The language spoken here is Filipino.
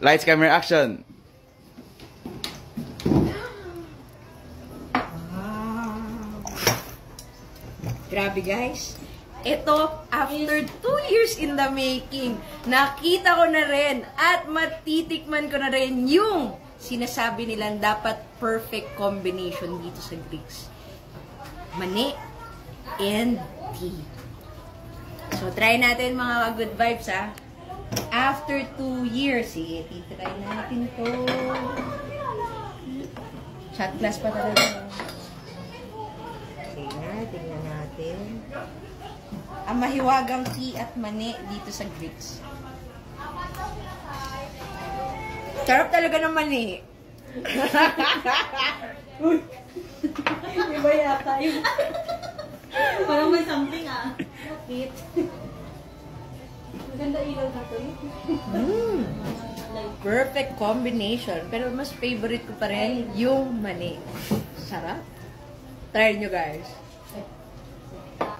Lights, camera, action! Grabe guys. Ito, after 2 years in the making, nakita ko na rin at matitikman ko na rin yung sinasabi nilang dapat perfect combination dito sa Greeks. Mani and tea. So, try natin mga good vibes ha. After 2 years, sige, titry natin to. Shot glass pa talaga. Tingnan natin. Ang mahiwagang tea at mani dito sa Greeks. Sarap talaga ng mani. Iba yata yun. Parang may something Bakit? Maganda ilaw na to. Perfect combination. Pero mas favorite ko pa rin yung mani. Sarap. Try nyo guys.